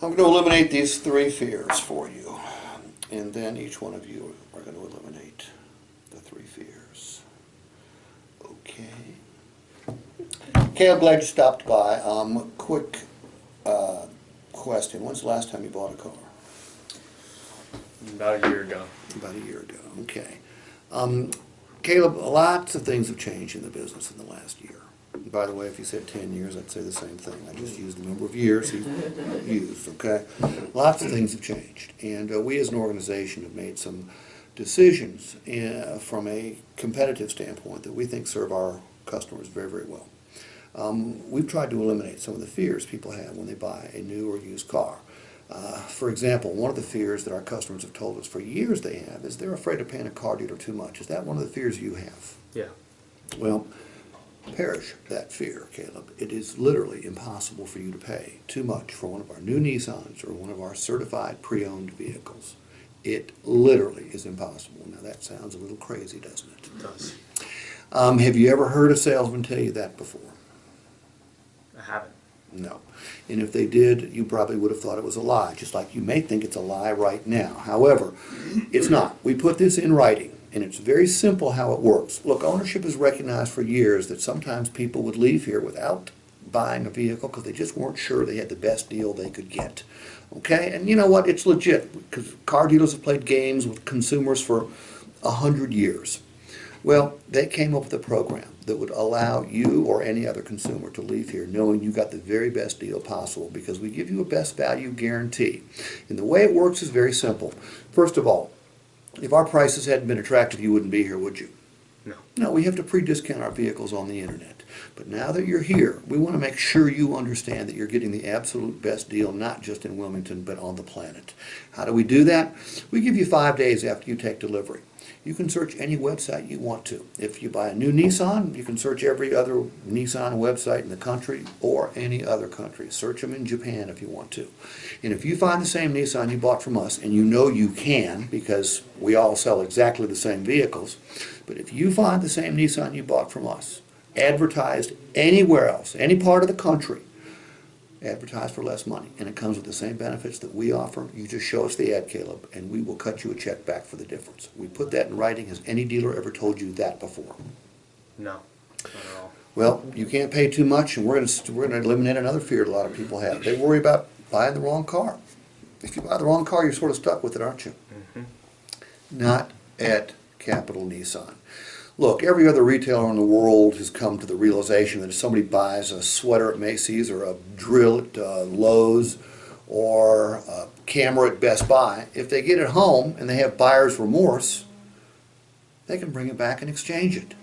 I'm going to eliminate these 3 fears for you, and then each one of you are going to eliminate the 3 fears. Okay. Caleb, glad you stopped by. Quick question. When's the last time you bought a car? About a year ago. About a year ago. Okay. Caleb, lots of things have changed in the business in the last year. And by the way, if you said 10 years, I'd say the same thing. I just used the number of years he used, okay? Lots of things have changed. And we as an organization have made some decisions from a competitive standpoint that we think serve our customers very, very well. We've tried to eliminate some of the fears people have when they buy a new or used car. For example, one of the fears that our customers have told us for years they have is they're afraid of paying a car dealer too much. Is that one of the fears you have? Yeah. Well, perish that fear, Caleb. It is literally impossible for you to pay too much for one of our new Nissans or one of our certified pre-owned vehicles. It literally is impossible. Now that sounds a little crazy, doesn't it? It does. Have you ever heard a salesman tell you that before? I haven't. No. And if they did, you probably would have thought it was a lie, just like you may think it's a lie right now. However, it's not. We put this in writing, and it's very simple how it works. Look, ownership has recognized for years that sometimes people would leave here without buying a vehicle because they just weren't sure they had the best deal they could get. Okay? And you know what? It's legit, because car dealers have played games with consumers for 100 years. Well, they came up with a program that would allow you or any other consumer to leave here knowing you got the very best deal possible, because we give you a best value guarantee. And the way it works is very simple. First of all, if our prices hadn't been attractive, you wouldn't be here, would you? No. No, we have to pre-discount our vehicles on the internet. But now that you're here, we want to make sure you understand that you're getting the absolute best deal, not just in Wilmington, but on the planet. How do we do that? We give you 5 days after you take delivery. You can search any website you want to. If you buy a new Nissan, you can search every other Nissan website in the country or any other country. Search them in Japan if you want to. And if you find the same Nissan you bought from us, and you know you can because we all sell exactly the same vehicles, but if you find the same Nissan you bought from us advertised anywhere else, any part of the country, advertised for less money, and it comes with the same benefits that we offer, you just show us the ad, Caleb, and we will cut you a check back for the difference. We put that in writing. Has any dealer ever told you that before? No, not at all. Well, you can't pay too much, and we're going to eliminate another fear a lot of people have. They worry about buying the wrong car. If you buy the wrong car, you're sort of stuck with it, aren't you? Mm-hmm. Not at Capital Nissan. Look, every other retailer in the world has come to the realization that if somebody buys a sweater at Macy's or a drill at Lowe's or a camera at Best Buy, if they get it home and they have buyer's remorse, they can bring it back and exchange it.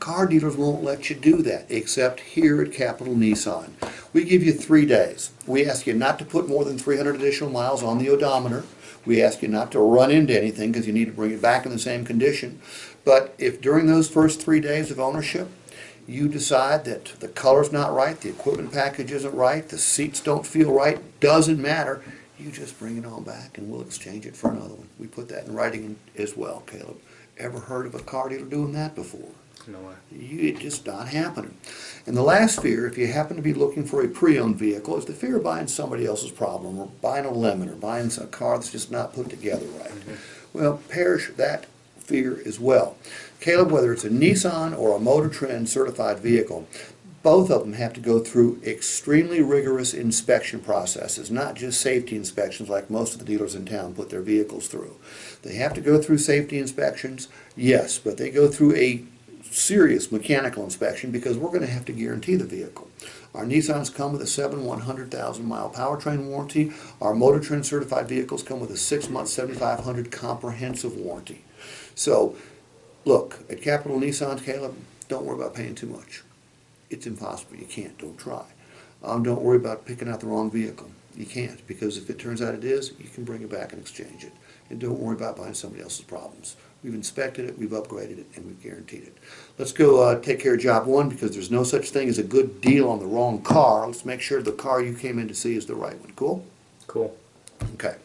Car dealers won't let you do that, except here at Capital Nissan. We give you 3 days. We ask you not to put more than 300 additional miles on the odometer. We ask you not to run into anything because you need to bring it back in the same condition. But if during those first 3 days of ownership you decide that the color's not right, the equipment package isn't right, the seats don't feel right, doesn't matter, you just bring it on back and we'll exchange it for another one. We put that in writing as well, Caleb. Ever heard of a car dealer doing that before? No way. It's just not happening. And the last fear, if you happen to be looking for a pre-owned vehicle, is the fear of buying somebody else's problem, or buying a lemon, or buying a car that's just not put together right. Mm-hmm. Well, perish that fear as well. Caleb, whether it's a Nissan or a Motor Trend certified vehicle, both of them have to go through extremely rigorous inspection processes, not just safety inspections like most of the dealers in town put their vehicles through. They have to go through safety inspections, yes, but they go through a serious mechanical inspection because we're going to have to guarantee the vehicle. Our Nissans come with a 100,000-mile powertrain warranty. Our Motor Trend certified vehicles come with a 6-month, 7,500 comprehensive warranty. So, look, at Capital Nissan, Caleb, don't worry about paying too much. It's impossible. You can't. Don't try. Don't worry about picking out the wrong vehicle. You can't, because if it turns out it is, you can bring it back and exchange it. And don't worry about buying somebody else's problems. We've inspected it, we've upgraded it, and we've guaranteed it. Let's go take care of job one, because there's no such thing as a good deal on the wrong car. Let's make sure the car you came in to see is the right one. Cool? Cool. Okay.